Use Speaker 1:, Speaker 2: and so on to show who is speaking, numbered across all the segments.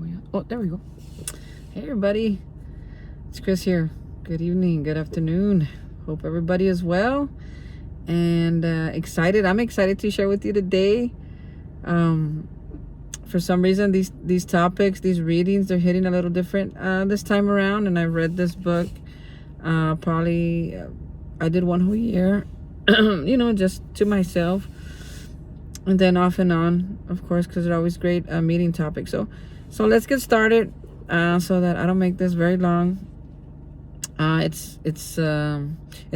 Speaker 1: Oh, yeah. Oh, there we go. Hey, everybody. It's Chris here. Good evening. Good afternoon. Hope everybody is well and excited. I'm excited to share with you today. For some reason, these topics, these readings, they're hitting a little different this time around. And I read this book probably, I did one whole year, just to myself. And then off and on, of course, because they're always great meeting topics. So let's get started so that I don't make this very long. It's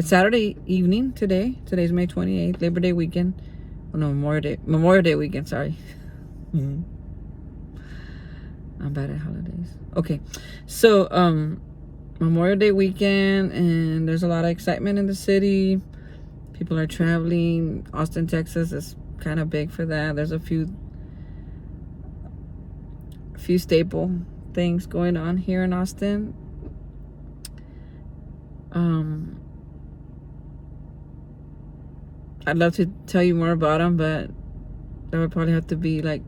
Speaker 1: Saturday evening today. Today's May 28th, Labor Day weekend. Oh no, Memorial Day weekend. Sorry. I'm bad at holidays. Okay, so Memorial Day weekend, and there's a lot of excitement in the city. People are traveling. Austin, Texas is kind of big for that. There's a few staple things going on here in Austin. I'd love to tell you more about them, but that would probably have to be like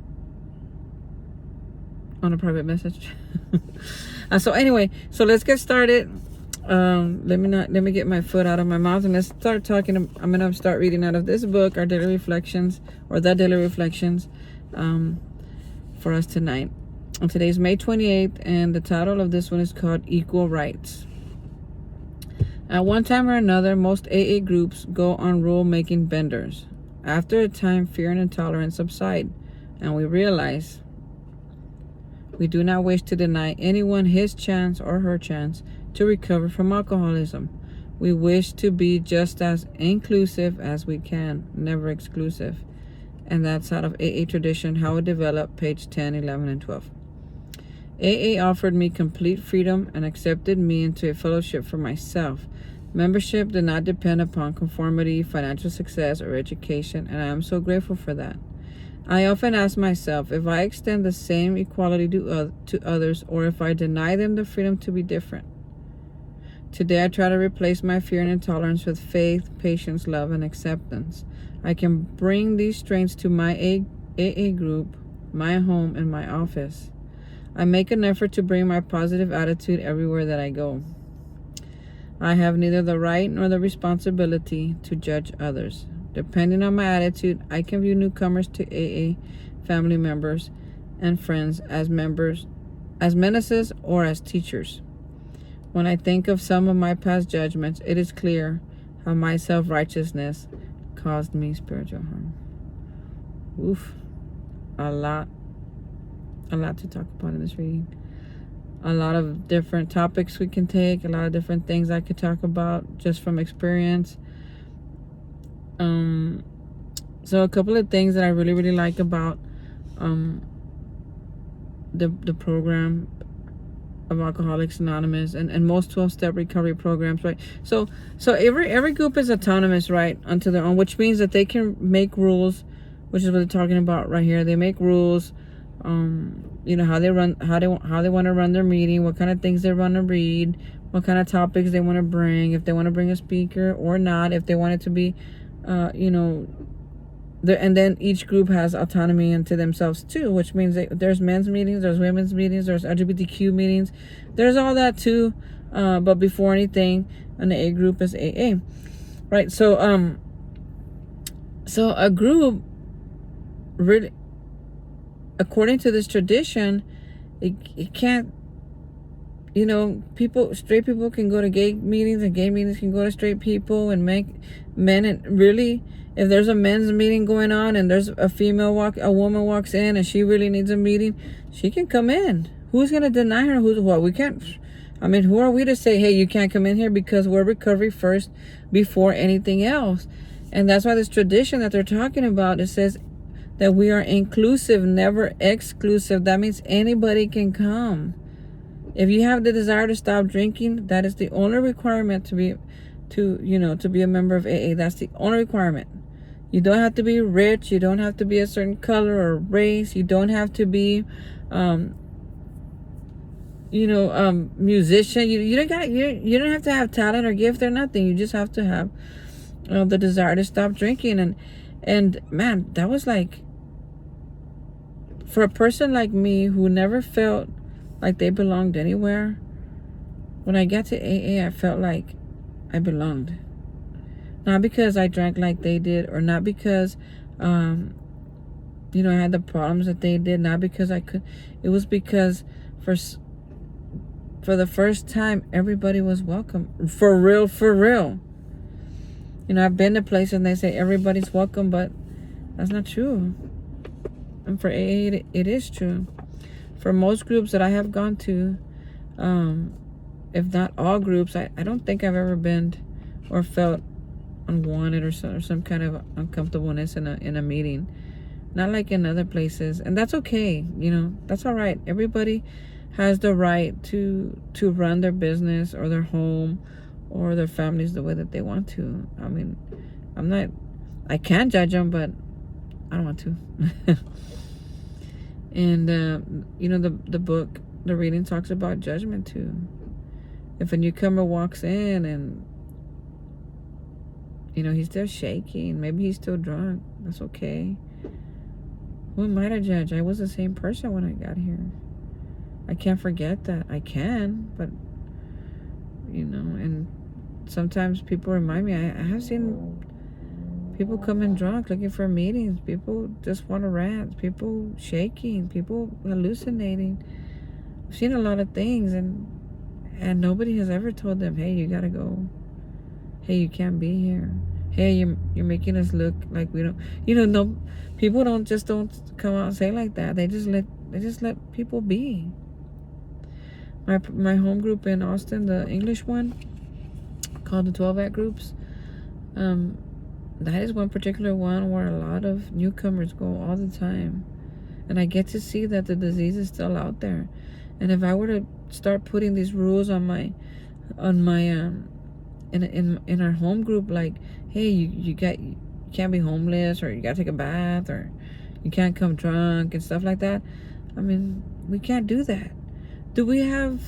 Speaker 1: on a private message. So anyway, so let's get started. Let me get my foot out of my mouth and let's start talking. I'm gonna start reading out of this book, our daily reflections, or the daily reflections, for us tonight. And today's May 28th, and the title of this one is called Equal Rights. At one time or another, most AA groups go on rule-making benders. After a time, fear and intolerance subside, and we realize we do not wish to deny anyone his chance or her chance to recover from alcoholism. We wish to be just as inclusive as we can, never exclusive. And that's out of AA Tradition, How It Developed, page 10, 11, and 12. AA offered me complete freedom and accepted me into a fellowship for myself. Membership did not depend upon conformity, financial success, or education, and I am so grateful for that. I often ask myself if I extend the same equality to others, or if I deny them the freedom to be different. Today I try to replace my fear and intolerance with faith, patience, love, and acceptance. I can bring these strengths to my AA group, my home, and my office. I make an effort to bring my positive attitude everywhere that I go. I have neither the right nor the responsibility to judge others. Depending on my attitude, I can view newcomers to AA, family members, and friends as menaces or as teachers. When I think of some of my past judgments, it is clear how my self-righteousness caused me spiritual harm. Oof. A lot to talk about in this reading. A lot of different topics we can take, a lot of different things I could talk about just from experience. So a couple of things that I really, really like about the program of Alcoholics Anonymous and most 12-step recovery programs, right? So every group is autonomous, right, unto their own, which means that they can make rules, which is what they're talking about right here. They make rules, how they want to run their meeting, what kind of things they want to read, what kind of topics they want to bring, if they want to bring a speaker or not, if they want it to be, and then each group has autonomy into themselves too, which means there's men's meetings, there's women's meetings, there's LGBTQ meetings, there's all that too. But before anything, an AA group is AA, right? So a group really, according to this tradition, it can't, straight people can go to gay meetings and gay meetings can go to straight people, and make men, and really, if there's a men's meeting going on and there's a woman walks in and she really needs a meeting, she can come in. Who's going to deny her? We can't. Who are we to say, hey, you can't come in here, because we're recovery first before anything else. And that's why this tradition that they're talking about, it says that we are inclusive, never exclusive. That means anybody can come. If you have the desire to stop drinking, that is the only requirement to be a member of AA. That's the only requirement. You don't have to be rich. You don't have to be a certain color or race. You don't have to be, musician. You don't have to have talent or gift or nothing. You just have to have the desire to stop drinking. And man, that was like for a person like me who never felt like they belonged anywhere, when I got to AA, I felt like I belonged. Not because I drank like they did, or not because, I had the problems that they did. Not because I could. It was because for the first time, everybody was welcome. For real, for real. I've been to places and they say everybody's welcome, but that's not true. And for AA, it is true. For most groups that I have gone to, if not all groups, I don't think I've ever been or felt unwanted or some kind of uncomfortableness in a meeting. Not like in other places. And that's okay. That's all right. Everybody has the right to run their business or their home or their families the way that they want to. I mean, I can't judge them, but I don't want to. And, the book, the reading talks about judgment too. If a newcomer walks in and, he's still shaking, maybe he's still drunk, that's okay. Who am I to judge? I was the same person when I got here. I can't forget that. I can, but, and sometimes people remind me, I have seen people come in drunk looking for meetings. People just want to rant. People shaking. People hallucinating. I've seen a lot of things, and nobody has ever told them, hey, you got to go. Hey, you can't be here. Hey, you're making us look like we don't. No, people don't come out and say like that. They just let people be. My home group in Austin, the English one, called the 12-Act groups. That is one particular one where a lot of newcomers go all the time, and I get to see that the disease is still out there. And if I were to start putting these rules on my in our home group, like, hey, you can't be homeless, or you gotta take a bath, or you can't come drunk and stuff like that. I mean, we can't do that. Do we have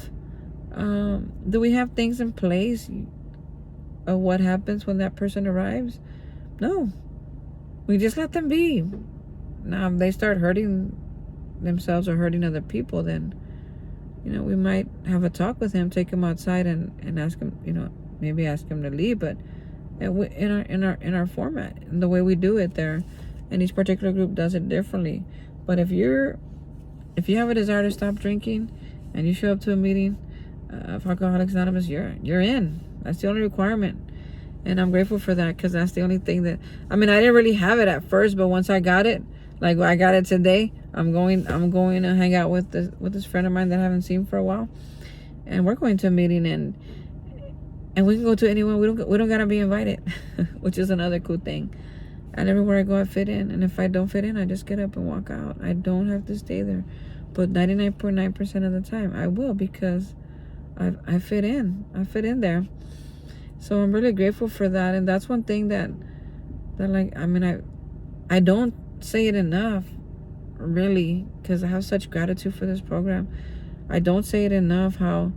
Speaker 1: things in place of what happens when that person arrives? No. We just let them be. Now, if they start hurting themselves or hurting other people, then, we might have a talk with him, take him outside and ask him, maybe ask him to leave. But in our format, in the way we do it there, and each particular group does it differently. But if you have a desire to stop drinking and you show up to a meeting of Alcoholics Anonymous, you're in. That's the only requirement. And I'm grateful for that, because that's the only thing that, I didn't really have it at first, but once I got it, like I got it today, I'm going to hang out with this friend of mine that I haven't seen for a while, and we're going to a meeting, and we can go to anyone. We don't gotta be invited, which is another cool thing. And everywhere I go, I fit in, and if I don't fit in, I just get up and walk out. I don't have to stay there, but 99.9% of the time, I will, because I fit in. I fit in there. So I'm really grateful for that. And that's one thing that like, I don't say it enough, really, because I have such gratitude for this program. I don't say it enough how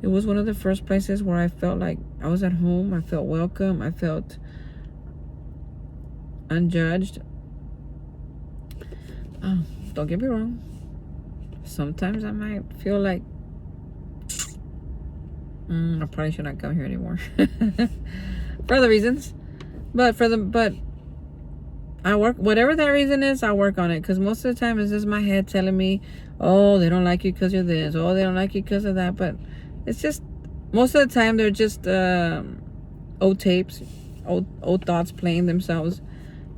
Speaker 1: it was one of the first places where I felt like I was at home. I felt welcome. I felt unjudged. Oh, don't get me wrong. Sometimes I might feel like I probably should not come here anymore for other reasons, but I work, whatever that reason is, I work on it, because most of the time it's just my head telling me, oh, they don't like you because you're this, oh, they don't like you because of that. But it's just, most of the time they're just old tapes, old thoughts playing themselves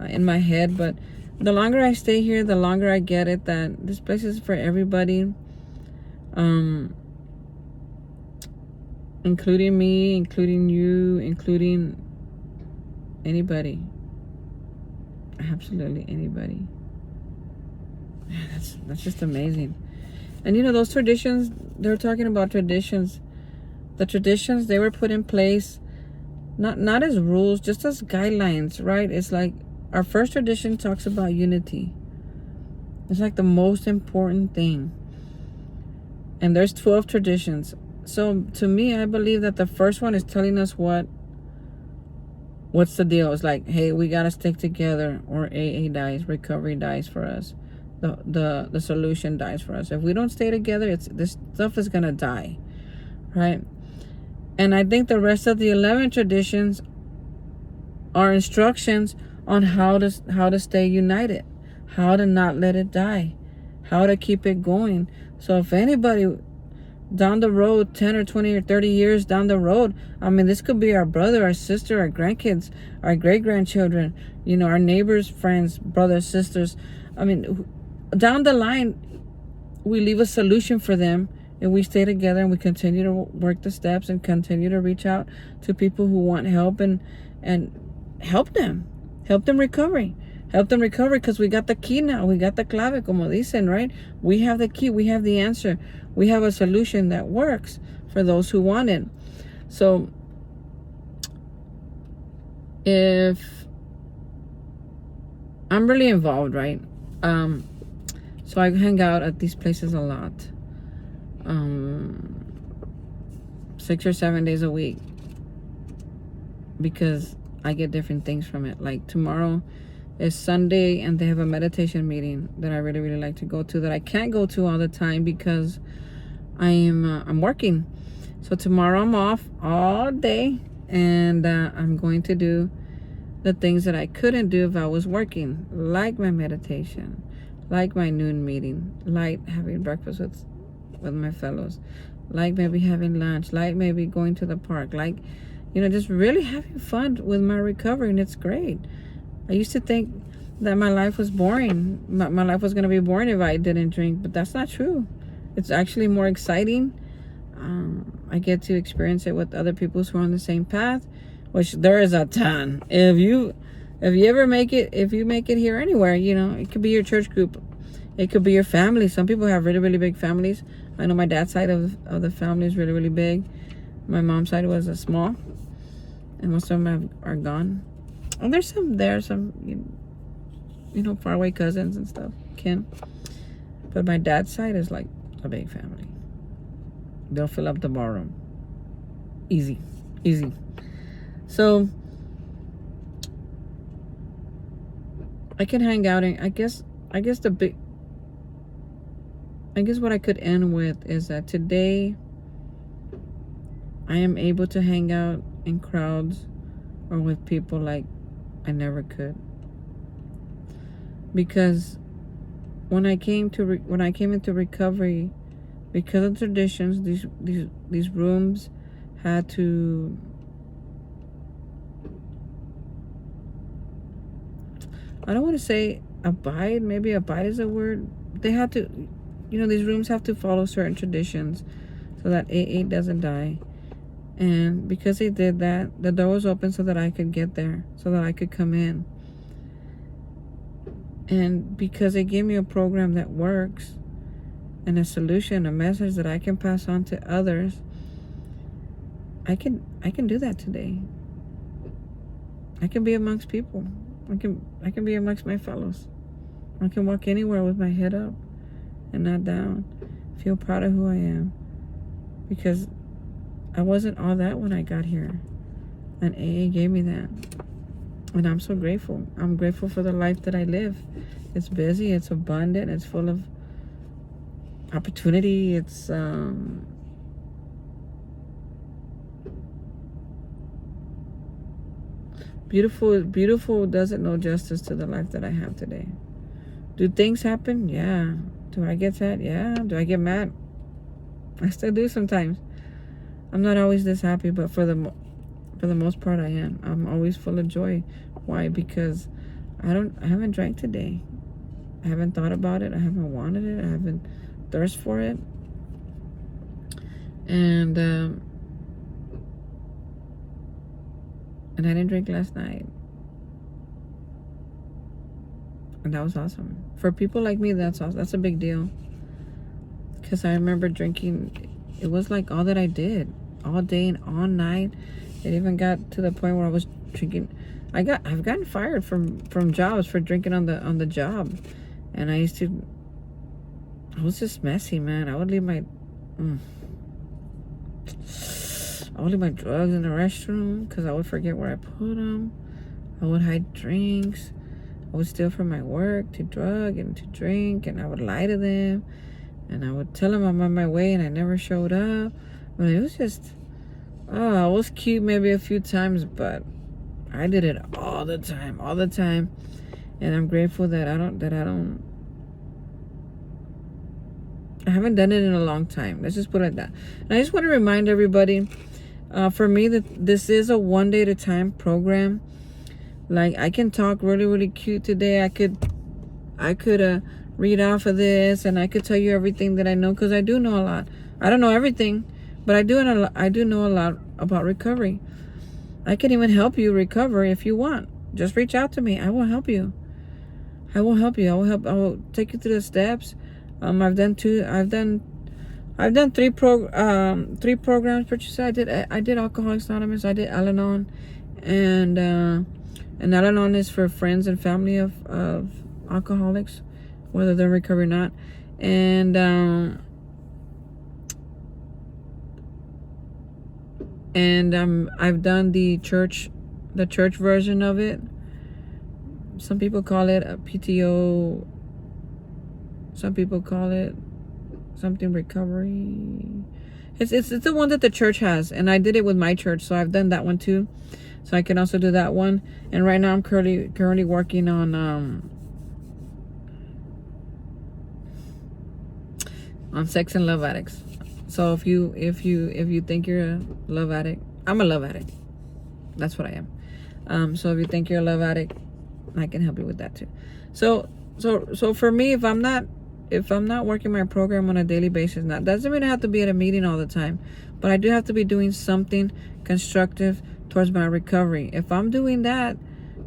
Speaker 1: in my head. But the longer I stay here, the longer I get it that this place is for everybody, including me, including you, including anybody. Absolutely anybody. That's just amazing. And those traditions, they're talking about traditions. The traditions, they were put in place not as rules, just as guidelines, right? It's like our first tradition talks about unity. It's like the most important thing. And there's 12 traditions. So to me, I believe that the first one is telling us what's the deal. It's like, hey, we gotta stick together, or AA dies, recovery dies for us. the solution dies for us. If we don't stay together, this stuff is gonna die, right? And I think the rest of the 11 traditions are instructions on how to stay united, how to not let it die, how to keep it going. So if anybody down the road, 10 or 20 or 30 years down the road, I mean, this could be our brother, our sister, our grandkids, our great-grandchildren, our neighbors, friends, brothers, sisters. I mean, down the line, we leave a solution for them, and we stay together and we continue to work the steps and continue to reach out to people who want help and help them recover. Help them recover, because we got the key now. We got the clave, como dicen, right? We have the key. We have the answer. We have a solution that works for those who want it. So if I'm really involved, right? So I hang out at these places a lot. 6 or 7 days a week, because I get different things from it. Like tomorrow is Sunday, and they have a meditation meeting that I really, really like to go to, that I can't go to all the time because I'm working. So tomorrow I'm off all day, and I'm going to do the things that I couldn't do if I was working, like my meditation, like my noon meeting, like having breakfast with my fellows, like maybe having lunch, like maybe going to the park, like just really having fun with my recovery. And it's great. I used to think that my life was boring. My life was going to be boring if I didn't drink, but that's not true. It's actually more exciting. I get to experience it with other people who are on the same path, which there is a ton. If you ever make it, if you make it here anywhere, it could be your church group. It could be your family. Some people have really, really big families. I know my dad's side of the family is really, really big. My mom's side was small, and most of them are gone. And there's some faraway cousins and stuff, kin. But my dad's side is like a big family. They'll fill up the ballroom. Easy. So I can hang out, and I guess what I could end with is that today I am able to hang out in crowds or with people like I never could. Because when I came into recovery, because of traditions, these rooms had to, I don't want to say abide, maybe abide is a word. They had to, these rooms have to follow certain traditions so that AA doesn't die. And because they did that, the door was open so that I could get there, so that I could come in. And because they gave me a program that works, and a solution, a message that I can pass on to others, I can do that today. I can be amongst people. I can be amongst my fellows. I can walk anywhere with my head up and not down. Feel proud of who I am, because I wasn't all that when I got here, and AA gave me that, and I'm so grateful. I'm grateful for the life that I live. It's busy, it's abundant, it's full of opportunity. It's beautiful doesn't know justice to the life that I have today. Do things happen? Yeah. Do I get sad? Yeah. Do I get mad? I still do sometimes. I'm not always this happy, but for the most part I am. I'm always full of joy. Why? Because I haven't drank today. I haven't thought about it. I haven't wanted it. I haven't thirst for it. And I didn't drink last night. And that was awesome. For people like me, that's awesome. That's a big deal. Because I remember drinking, it was like all that I did. All day and all night. It even got to the point where I was drinking. I've gotten fired from jobs for drinking on the job. And I was just messy, man. I would leave my drugs in the restroom because I would forget where I put them. I would hide drinks. I would steal from my work to drug and to drink, and I would lie to them, and I would tell them I'm on my way, and I never showed up. I mean, it was just, I was cute maybe a few times, but I did it all the time, and I'm grateful that I haven't done it in a long time. Let's just put it like that. And I just want to remind everybody, for me, that this is a one day at a time program. Like, I can talk really, really cute today. I could read off of this, and I could tell you everything that I know, because I do know a lot. I don't know everything, but I do know a lot about recovery. I can even help you recover if you want. Just reach out to me. I will help you. I will take you through the steps. I've done 3 programs. But you said I did Alcoholics Anonymous. I did Al-Anon, and Al-Anon is for friends and family of alcoholics, whether they're recovered or not. And I've done the church version of it. Some people call it a PTO. Some people call it something recovery. It's the one that the church has, and I did it with my church, so I've done that one too. So I can also do that one. And right now I'm currently working on sex and love addicts. So if you think you're a love addict, I'm a love addict. That's what I am. So if you think you're a love addict, I can help you with that too. So for me, if I'm not working my program on a daily basis, that doesn't mean I have to be at a meeting all the time, but I do have to be doing something constructive towards my recovery. If I'm doing that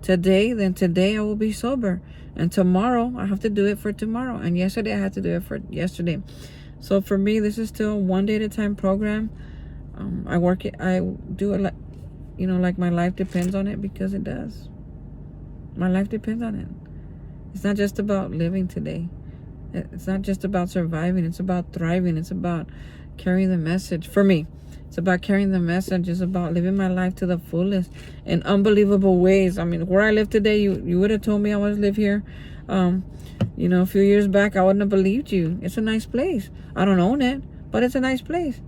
Speaker 1: today, then today I will be sober, and tomorrow I have to do it for tomorrow, and yesterday I had to do it for yesterday. So for me, this is still one day at a time program. I do it like, like my life depends on it, because it does. My life depends on it. It's not just about living today. It's not just about surviving. It's about thriving. It's about carrying the message. For me, it's about carrying the message. It's about living my life to the fullest in unbelievable ways. I mean, where I live today, you would have told me I want to live here. A few years back, I wouldn't have believed you. It's a nice place. I don't own it, but it's a nice place.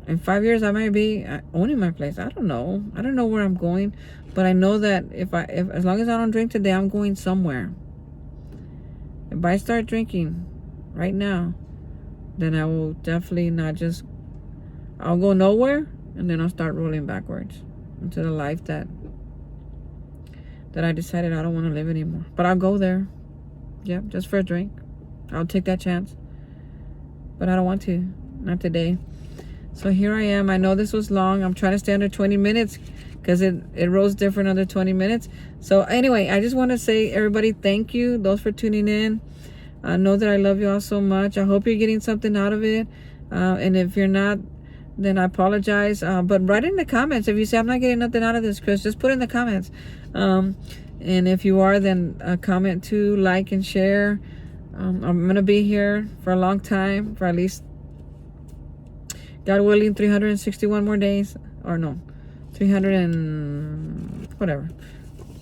Speaker 1: In 5 years, I might be owning my place. I don't know. I don't know where I'm going, but I know that if as long as I don't drink today, I'm going somewhere. If I start drinking right now, then I will definitely I'll go nowhere, and then I'll start rolling backwards into the life that I decided I don't want to live anymore. But I'll go there. Yep, just for a drink. I'll take that chance. But I don't want to. Not today. So here I am. I know this was long. I'm trying to stay under 20 minutes because it rolls different under 20 minutes. So anyway, I just want to say, everybody, thank you. Those for tuning in. I know that I love you all so much. I hope you're getting something out of it. And if you're not, then I apologize. But write in the comments. If you say, I'm not getting nothing out of this, Chris, just put in the comments. And if you are, then comment too, like and share. I'm going to be here for a long time, for at least, God willing, 361 more days. Or no, 300 and whatever.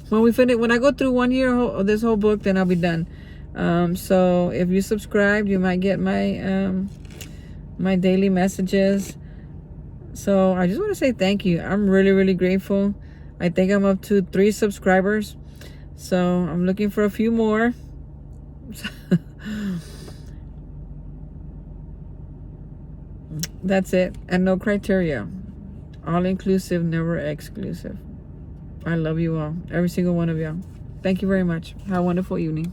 Speaker 1: When I go through 1 year of this whole book, then I'll be done. So if you subscribed, you might get my my daily messages. So I just want to say thank you. I'm really, really grateful. I think I'm up to 3 subscribers. So I'm looking for a few more. That's it. And no criteria. All inclusive, never exclusive. I love you all. Every single one of y'all. Thank you very much. Have a wonderful evening.